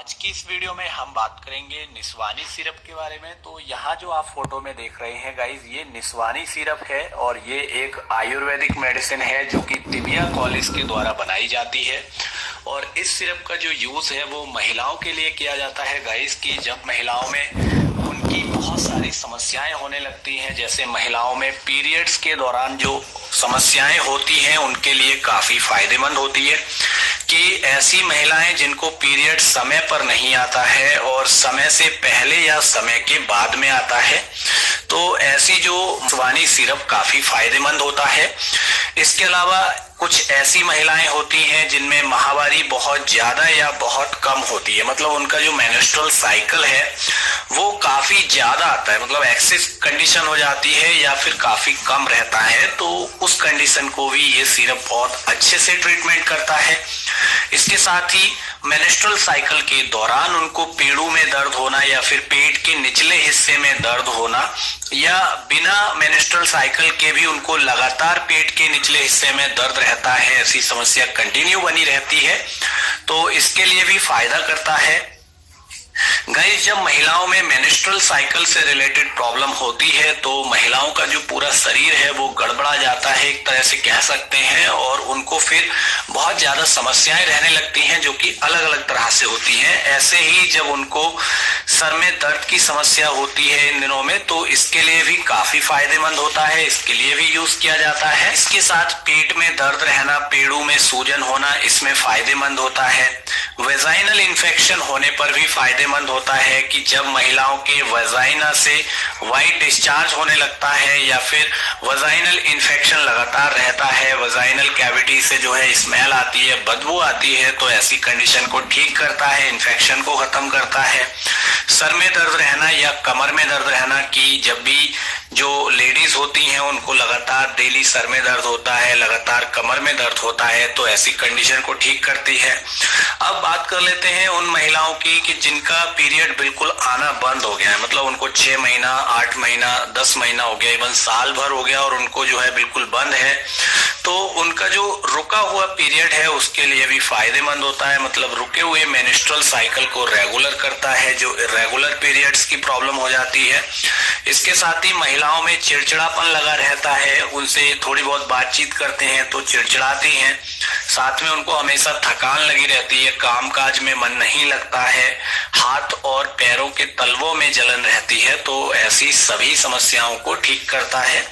आज की इस वीडियो में हम बात करेंगे निस्वानी सिरप के बारे में। तो यहाँ जो आप फोटो में देख रहे हैं गाइज, ये निस्वानी सिरप है और ये एक आयुर्वेदिक मेडिसिन है जो कि तिबिया कॉलेज के द्वारा बनाई जाती है। और इस सिरप का जो यूज है वो महिलाओं के लिए किया जाता है गाइज, कि जब महिलाओं में उनकी बहुत सारी समस्याएं होने लगती हैं, जैसे महिलाओं में पीरियड्स के दौरान जो समस्याएं होती हैं उनके लिए काफी फायदेमंद होती है। कि ऐसी महिलाएं जिनको पीरियड समय पर नहीं आता है और समय से पहले या समय के बाद में आता है, तो ऐसी जो निस्वानी सिरप काफी फायदेमंद होता है। इसके अलावा कुछ ऐसी महिलाएं होती हैं जिनमें माहवारी बहुत ज्यादा या बहुत कम होती है, मतलब उनका जो मेंस्ट्रुअल साइकिल है वो काफी ज्यादा आता है, मतलब एक्सेस कंडीशन हो जाती है या फिर काफी कम रहता है। तो उस कंडीशन को भी ये सिरप बहुत अच्छे से ट्रीटमेंट करता है। इसके साथ ही मेंस्ट्रुअल साइकिल के दौरान उनको पेड़ों में दर्द होना या फिर पेट के निचले हिस्से में दर्द होना, या बिना मेंस्ट्रुअल साइकिल के भी उनको लगातार पेट के निचले हिस्से में दर्द रहता है, ऐसी समस्या कंटिन्यू बनी रहती है, तो इसके लिए भी फायदा करता है। गाइस, जब महिलाओं में मेंस्ट्रुअल साइकिल से रिलेटेड प्रॉब्लम होती है तो महिलाओं का जो पूरा शरीर है वो गड़बड़ा जाता है, एक तरह से कह सकते हैं, और उनको फिर बहुत ज्यादा समस्याएं रहने लगती हैं जो कि अलग अलग तरह से होती हैं। ऐसे ही जब उनको सर में दर्द की समस्या होती है इन दिनों में, तो इसके लिए भी काफी फायदेमंद होता है, इसके लिए भी यूज किया जाता है। इसके साथ पेट में दर्द रहना, पेड़ों में सूजन होना, इसमें फायदेमंद होता है। वेजाइनल इन्फेक्शन होने पर भी फायदेमंद होता है, कि जब महिलाओं के वजाइना से वाइट डिस्चार्ज होने लगता है या फिर वजाइनल इन्फेक्शन लगातार रहता है, वजाइनल कैविटी से जो है स्मेल आती है, बदबू आती है, तो ऐसी कंडीशन को ठीक करता है, इन्फेक्शन को खत्म करता है। सर में दर्द रहना या कमर में दर्द रहना, कि जब भी जो लेडीज होती हैं उनको लगातार डेली सर में दर्द होता है, लगातार कमर में दर्द होता है, तो ऐसी कंडीशन को ठीक करती है। अब बात कर लेते हैं उन महिलाओं की कि जिनका पीरियड बिल्कुल आना बंद हो गया है, मतलब उनको 6 महीना, 8 महीना, 10 महीना हो गया, इवन साल भर हो गया और उनको जो है बिल्कुल बंद है। तो उनका जो रुका हुआ पीरियड है उसके लिए भी फायदेमंद होता है, मतलब रुके हुए मेंस्ट्रुअल साइकिल को रेगुलर करता है, जो इर्रेगुलर पीरियड्स की प्रॉब्लम हो जाती है। इसके साथ ही महिलाओं में चिड़चिड़ापन लगा रहता है, उनसे थोड़ी बहुत बातचीत करते हैं तो चिड़चिड़ाती हैं, साथ में उनको हमेशा थकान लगी रहती है, कामकाज में मन नहीं लगता है, हाथ और पैरों के तलवों में जलन रहती है, तो ऐसी सभी समस्याओं को ठीक करता है।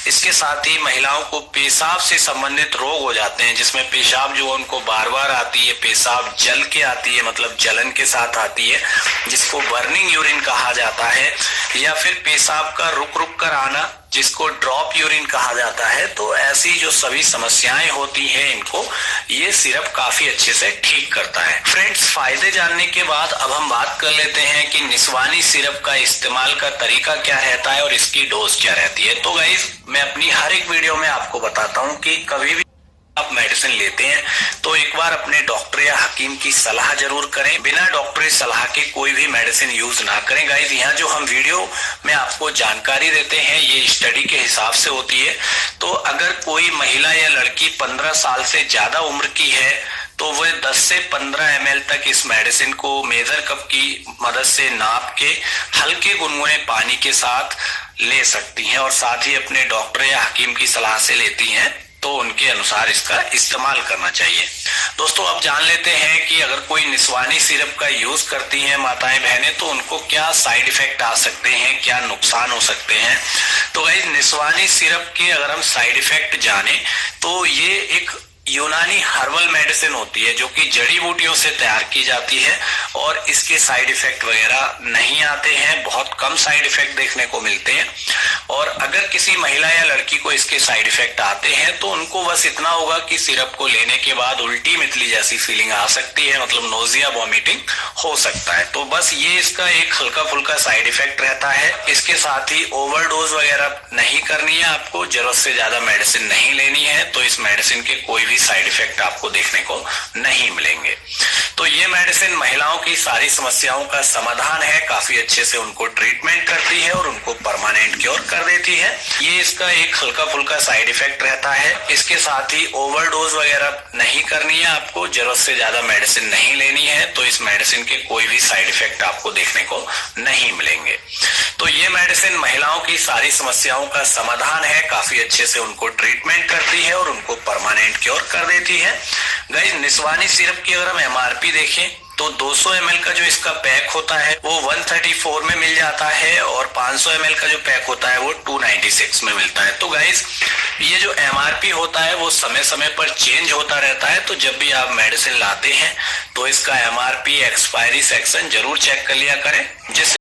इसके साथ ही महिलाओं को पेशाब से संबंधित रोग हो जाते हैं, जिसमें पेशाब जो उनको बार बार आती है, पेशाब जल के आती है, मतलब जलन के साथ आती है, जिसको बर्निंग यूरिन कहा जाता है, या फिर पेशाब का रुक रुक कर आना, जिसको ड्रॉप यूरिन कहा जाता है। तो ऐसी जो सभी समस्याएं होती हैं इनको ये सिरप काफी अच्छे से ठीक करता है। फ्रेंड्स, फायदे जानने के बाद अब हम बात कर लेते हैं कि निस्वानी सिरप का इस्तेमाल का तरीका क्या रहता है और इसकी डोज क्या रहती है। तो गाइज, मैं अपनी हर एक वीडियो में आपको बताता हूँ कि कभी भी आप मेडिसिन लेते हैं तो एक बार अपने डॉक्टर या हकीम की सलाह जरूर करें, बिना डॉक्टरी सलाह के कोई भी मेडिसिन यूज ना करें। गाइस, यहाँ जो हम वीडियो में आपको जानकारी देते हैं ये स्टडी के हिसाब से होती है। तो अगर कोई महिला या लड़की 15 साल से ज्यादा उम्र की है तो वह 10 से 15 ml तक इस मेडिसिन को मेजर कप की मदद से नाप के हल्के गुनगुने पानी के साथ ले सकती हैं, और साथ ही अपने डॉक्टर या हकीम की सलाह से लेती हैं तो उनके अनुसार इसका इस्तेमाल करना चाहिए। दोस्तों, अब जान लेते हैं कि अगर कोई निस्वानी सिरप का यूज करती हैं माताएं बहनें तो उनको क्या साइड इफेक्ट आ सकते हैं, क्या नुकसान हो सकते हैं। तो गाइस, निस्वानी सिरप के अगर हम साइड इफेक्ट जाने तो ये एक यूनानी हर्बल मेडिसिन होती है जो कि जड़ी बूटियों से तैयार की जाती है, और इसके साइड इफेक्ट वगैरह नहीं आते हैं, बहुत कम साइड इफेक्ट देखने को मिलते हैं। और अगर किसी महिला या लड़की को इसके साइड इफेक्ट आते हैं तो उनको बस इतना होगा कि सिरप को लेने के बाद उल्टी मितली जैसी फीलिंग आ सकती है, मतलब नोजिया, वॉमिटिंग हो सकता है। तो बस ये इसका एक हल्का फुल्का साइड इफेक्ट रहता है। इसके साथ ही ओवरडोज वगैरह नहीं करनी है, आपको जरूरत से ज्यादा मेडिसिन नहीं लेनी है, तो इस मेडिसिन के कोई भी साइड इफेक्ट आपको देखने को नहीं मिलेंगे। तो ये मेडिसिन महिलाओं की सारी समस्याओं का समाधान है, काफी अच्छे से उनको ट्रीटमेंट करती है और उनको परमानेंट क्योर कर देती है। ये इसका एक हल्का फुल्का साइड इफेक्ट रहता है। इसके साथ ही ओवरडोज वगैरह नहीं करनी है आपको, जरूरत से ज्यादा मेडिसिन नहीं लेनी है, तो इस मेडिसिन के कोई भी साइड इफेक्ट आपको देखने को नहीं मिलेंगे। तो ये मेडिसिन महिलाओं की सारी समस्याओं का समाधान है, काफी अच्छे से उनको ट्रीटमेंट करती है और उनको परमानेंट क्योर कर देती है। गाइस, निस्वानी सिरप की अगर हम एमआरपी देखें तो 200 ml का जो इसका पैक होता है वो 134 में मिल जाता है और 500 ml का जो पैक होता है वो 296 में मिलता है। तो गाइस, ये जो एमआरपी होता है वो समय समय पर चेंज होता रहता है, तो जब भी आप मेडिसिन लाते हैं तो इसका एमआरपी एक्सपायरी सेक्शन जरूर चेक कर लिया करें, जिससे